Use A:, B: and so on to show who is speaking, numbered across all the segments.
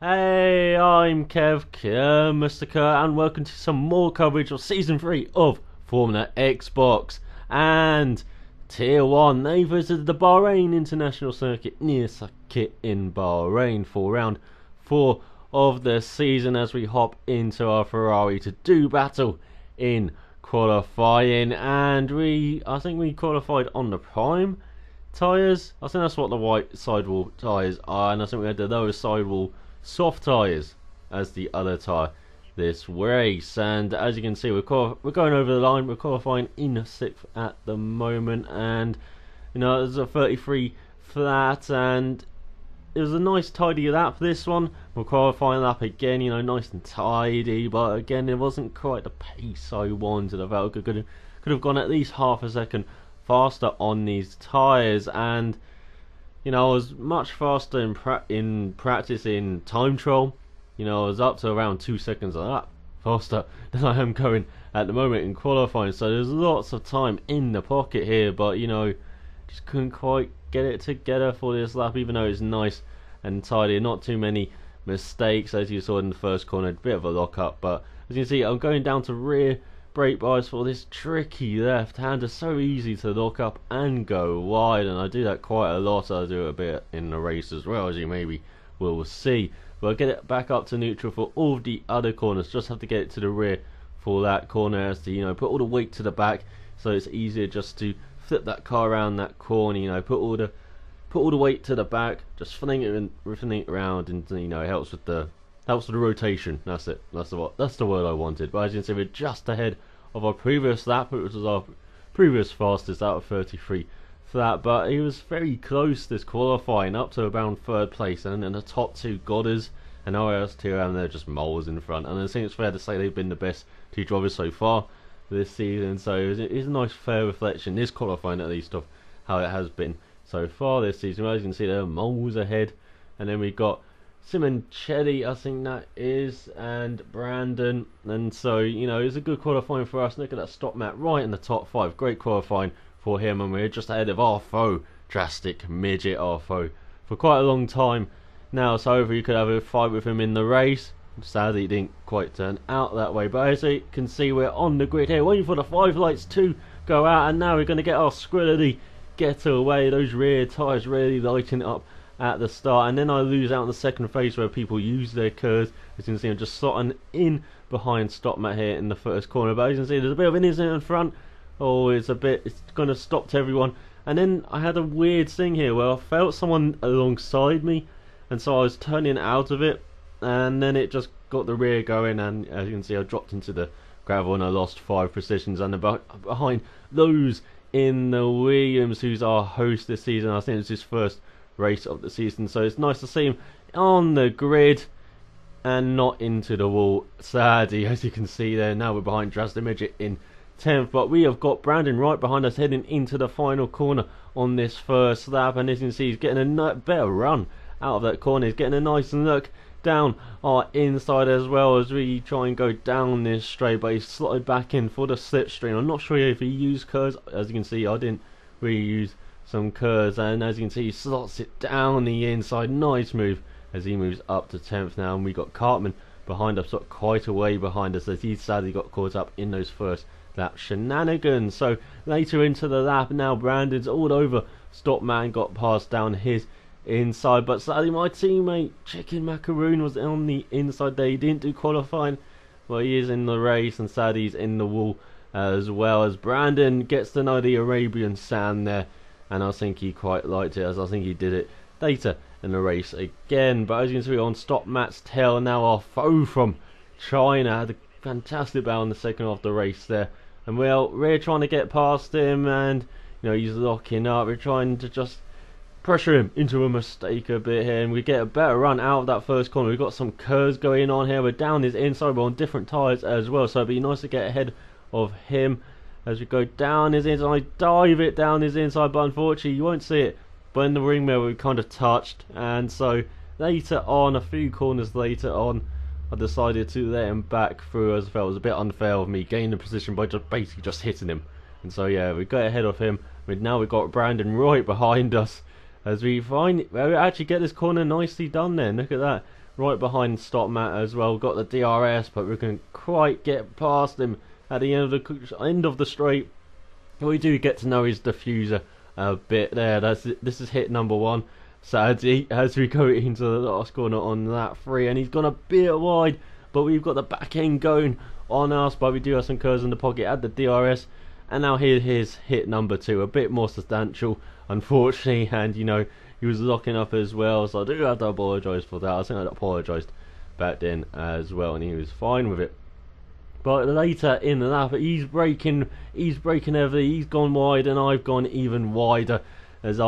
A: Hey, I'm Mr. Kerr, and welcome to some more coverage of Season 3 of Formula Xbox. And Tier 1, they visited the Bahrain International Circuit near Sakit in Bahrain for round 4 of the season as we hop into our Ferrari to do battle in qualifying. And I think we qualified on the prime tyres. I think that's what the white sidewall tyres are, and I think we had the lower sidewall soft tyres as the other tyre this race. And as you can see, we're going over the line. We're qualifying in 6th at the moment, and there's a 33 flat, and it was a nice tidy lap this one. We're qualifying lap again, nice and tidy, but again it wasn't quite the pace I wanted. I felt could have gone at least half a second faster on these tyres, and I was much faster in practice in time trial. I was up to around 2 seconds a lap faster than I am going at the moment in qualifying. So there's lots of time in the pocket here, but just couldn't quite get it together for this lap, even though it's nice and tidy. Not too many mistakes, as you saw in the first corner. A bit of a lock up, but as you can see, I'm going down to rear brake bars for this tricky left hander. So easy to lock up and go wide, and I do that quite a lot. I do it a bit in the race as well, as you maybe will see. But I'll get it back up to neutral for all the other corners. Just have to get it to the rear for that corner, as to put all the weight to the back, so it's easier just to flip that car around that corner. Put all the weight to the back, just fling it around, and it helps with the rotation. That's it. That's the word I wanted. But as you can see, we're just ahead of our previous lap, which was our previous fastest out of 33 flat. But he was very close this qualifying, up to around 3rd place, and then the top 2 godders and RS2, and they're just moles in front. And I think it's fair to say they've been the best 2 drivers so far this season. So it's a nice fair reflection, this qualifying at least, of how it has been so far this season. As you can see, there are moles ahead, and then we've got Simoncelli, I think that is, and Brandon. And so it's a good qualifying for us. Look at that stop Matt right in the top 5. Great qualifying for him, and we're just ahead of our foe, Drastic Midget, our foe, for quite a long time now. So hopefully you could have a fight with him in the race. Sadly it didn't quite turn out that way, but as you can see, we're on the grid here waiting for the 5 lights to go out, and now we're going to get our Skrillity getaway. Those rear tyres really lighting it up at the start, and then I lose out in the second phase where people use their curves. As you can see, I'm just slotting in behind stop Matt here in the first corner, but as you can see, there's a bit of an incident in front. It's going to stop to everyone. And then I had a weird thing here where I felt someone alongside me, and so I was turning out of it, and then it just got the rear going, and as you can see, I dropped into the gravel and I lost 5 positions, and behind those in the Williams, who's our host this season. I think it's his first race of the season, so it's nice to see him on the grid and not into the wall, sadly. As you can see there, now we're behind Drastic Midget in 10th, but we have got Brandon right behind us heading into the final corner on this first lap, and as you can see, he's getting a better run out of that corner. He's getting a nice look down our inside as well as we try and go down this straight, but he's slotted back in for the slipstream. I'm not sure if he used curves. As you can see, I didn't really use some curves, and as you can see, he slots it down the inside. Nice move as he moves up to 10th now, and we got Cartman behind us, quite a way behind us, as he sadly got caught up in those first lap shenanigans. So later into the lap now, Brandon's all over stop man, got passed down his inside, but sadly my teammate Chicken Macaroon was on the inside there. He didn't do qualifying, but he is in the race, and sadly he's in the wall as well, as Brandon gets to know the Arabian sand there, and I think he quite liked it, as I think he did it later in the race again. But as you can see, we're on stop Matt's tail now. Our foe from China had a fantastic battle in the second half of the race there, and we're trying to get past him, and he's locking up. We're trying to just pressure him into a mistake a bit here, and we get a better run out of that first corner. We've got some curves going on here. We're down his inside, we're on different tyres as well, so it'd be nice to get ahead of him as we go down his inside. Dive it down his inside, but unfortunately you won't see it, but in the ring mirror we kind of touched, and so later on, a few corners later on, I decided to let him back through, as I felt it was a bit unfair of me gaining the position by basically just hitting him. And so yeah, we got ahead of him. Now we've got Brandon right behind us as we actually get this corner nicely done there. Look at that. right behind Stop Matt as well. Got the DRS, but we can quite get past him at the end of the straight. We do get to know his diffuser a bit there. This is hit number 1. Sadly, as we go into the last corner on that 3, and he's gone a bit wide, but we've got the back end going on us, but we do have some curves in the pocket at the DRS. And now here's hit number 2, a bit more substantial, unfortunately, and you know, he was locking up as well, so I do have to apologise for that. I think I apologised back then as well, and he was fine with it. But later in the lap, he's braking heavily, he's gone wide, and I've gone even wider, as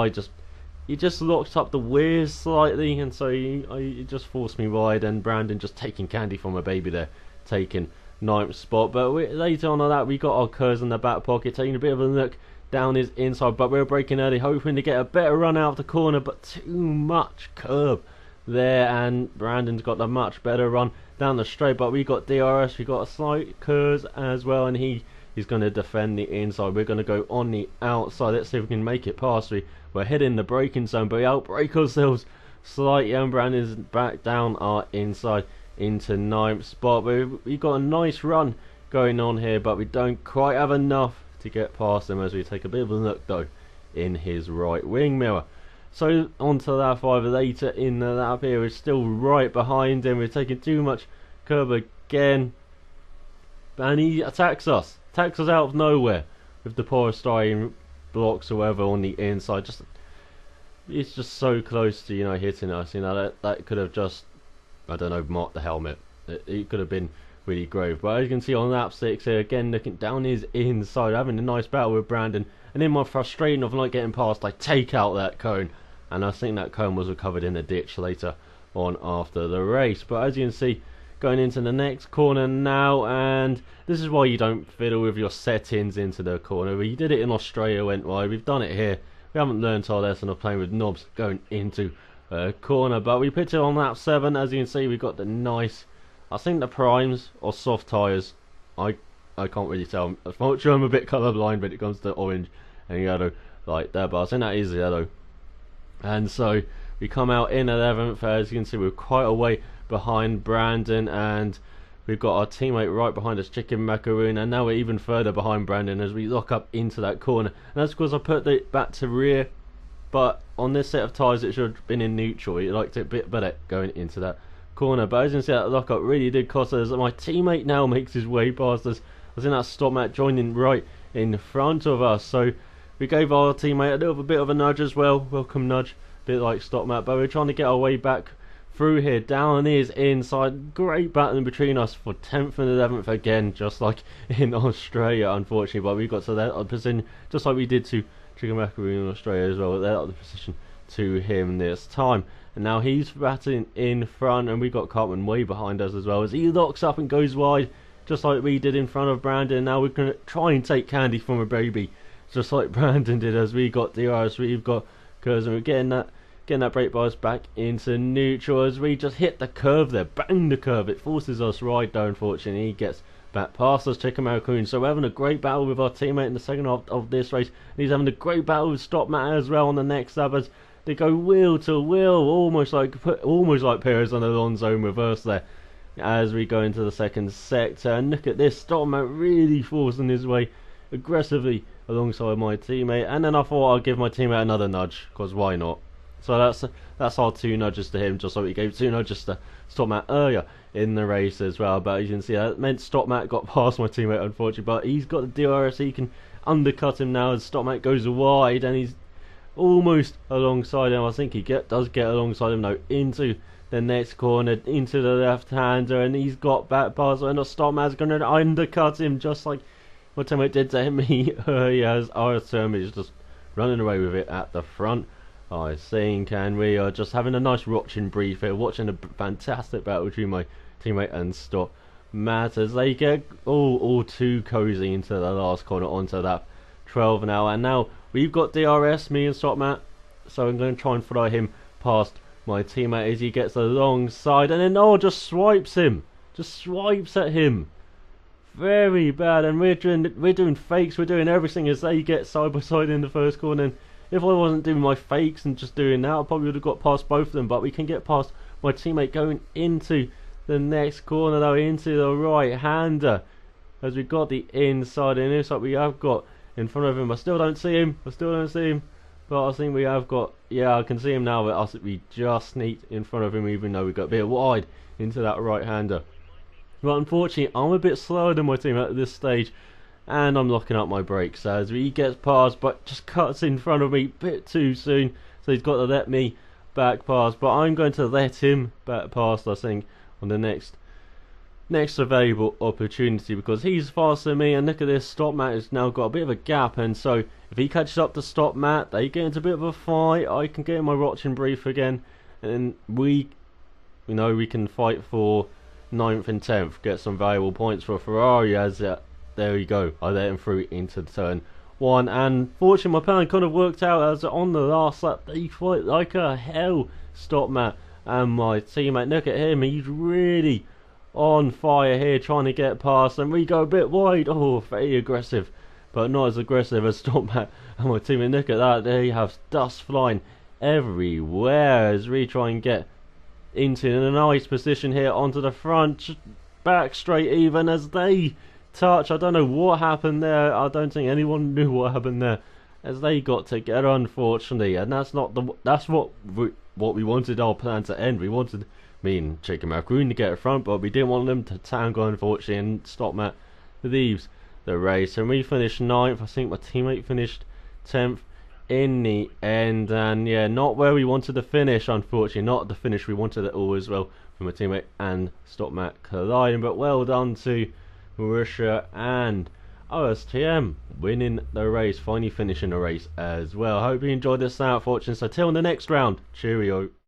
A: he just locked up the wheels slightly, and so he just forced me wide, and Brandon just taking candy from a baby there, taking 9th spot. But later on that, we got our curves in the back pocket, taking a bit of a look down his inside, but we're braking early, hoping to get a better run out of the corner, but too much curb there, and Brandon's got a much better run down the straight. But we got DRS, we got a slight curves as well, and he's going to defend the inside. We're going to go on the outside. Let's see if we can make it past. We're heading the braking zone, but we outbrake ourselves slightly, and Brandon's back down our inside into 9th spot. We've got a nice run going on here, but we don't quite have enough to get past him, as we take a bit of a look though in his right wing mirror. So onto lap 5 later in the lap here, we're still right behind him, we're taking too much curb again, and he attacks us out of nowhere with the polystyrene blocks or whatever on the inside. It's just so close to, you know, hitting us. You know, that could have just, I don't know, marked the helmet. It could have been really grave. But as you can see on lap 6 here, again looking down his inside, having a nice battle with Brandon, and in my frustration of not getting past, I take out that cone, and I think that cone was recovered in the ditch later on after the race. But as you can see, going into the next corner now, and this is why you don't fiddle with your settings into the corner. We did it in Australia, went wide. We've done it here. We haven't learned our lesson of playing with knobs going into a corner, but we put it on lap 7. As you can see, we got the nice, I think the primes or soft tyres. I can't really tell. Unfortunately, I'm a bit colourblind when it comes to orange and yellow like that, but I think that is yellow. And so we come out in 11th. As you can see, we're quite a way behind Brandon, and we've got our teammate right behind us, Chicken Macaroon, and now we're even further behind Brandon as we lock up into that corner. And that's because I put it back to rear, but on this set of tyres it should have been in neutral. It liked it a bit better going into that corner, but as you can see, that lock up really did cost us. My teammate now makes his way past us. I think that Stop Matt joining right in front of us, so we gave our teammate a little bit of a nudge as well, welcome nudge, a bit like Stop Matt, but we're trying to get our way back through here, down his inside. Great battling between us for 10th and 11th again, just like in Australia, unfortunately, but we got to that position just like we did to Chicken Macaroon in Australia as well. They're out of the position to him this time, and now he's battling in front, and we got Cartman way behind us as well, as he locks up and goes wide just like we did in front of Brandon. Now we're going to try and take candy from a baby just like Brandon did, as we got DRS, we've got curves, and we're getting that brake bias back into neutral as we just hit the curve there, bang the curve. It forces us right down, unfortunately. He gets back past us, Chicken Macaroon. So we're having a great battle with our teammate in the second half of this race, and he's having a great battle with Stop Matt as well on the next lap, as they go wheel to wheel, almost like Perez and Alonso in reverse there as we go into the second sector. And look at this, Stop Matt really forcing his way aggressively alongside my teammate, and then I thought I'd give my teammate another nudge, because why not? So that's our 2 nudges to him, just like we gave 2 nudges to Stop Matt earlier in the race as well. But as you can see, that meant Stop Matt got past my teammate, unfortunately, but he's got the DRS, he can undercut him now as Stop Matt goes wide, and he's almost alongside him. I think he does get alongside him now into the next corner, into the left-hander, and he's got back past him, and Stop Matt's going to undercut him just like my teammate did to me earlier, as our teammate is just running away with it at the front. I think, and we are just having a nice watching brief here, watching a fantastic battle between my teammate and Stop Matt as they get all too cozy into the last corner onto that 12 now. And now we've got DRS, me and Stop Matt, so I'm going to try and follow him past my teammate as he gets alongside, and then just swipes him, just swipes at him. Very bad, and we're doing fakes, we're doing everything as they get side by side in the first corner. And if I wasn't doing my fakes and just doing that, I probably would have got past both of them, but we can get past my teammate going into the next corner though, into the right-hander, as we got the inside, and it looks like we have got in front of him. I still don't see him, but I think we have got, yeah, I can see him now, but we just sneaked in front of him, even though we got a bit wide into that right-hander. But unfortunately, I'm a bit slower than my team at this stage, and I'm locking up my brakes as he gets past, but just cuts in front of me a bit too soon, so he's got to let me back past. But I'm going to let him back past, I think, on the next available opportunity, because he's faster than me. And look at this, Stop Matt has now got a bit of a gap, and so if he catches up to Stop Matt, they get into a bit of a fight. I can get in my watching brief again, and we can fight for 9th and 10th, get some valuable points for Ferrari. As there we go, I let him through into turn 1, and fortunately my plan kind of worked out, as on the last lap they fight like a hell, Stop Matt and my teammate. Look at him, he's really on fire here, trying to get past, and we go a bit wide. Oh, very aggressive, but not as aggressive as Stop Matt and my teammate. Look at that, they have dust flying everywhere as we try and get into a nice position here onto the front, back straight even as they touch. I don't know what happened there. I don't think anyone knew what happened there, as they got together, unfortunately. And that's what we wanted our plan to end. We wanted me and Chicken Macaroon to get in front, but we didn't want them to tangle, unfortunately, and Stop Matt leaves the race. And we finished 9th. I think my teammate finished 10th in the end, and yeah, not where we wanted to finish, unfortunately. Not the finish we wanted at all, as well, for my teammate and Stop Matt colliding. But well done to Marisha and OSTM winning the race, finally finishing the race as well. Hope you enjoyed this out, fortune. So till the next round, cheerio.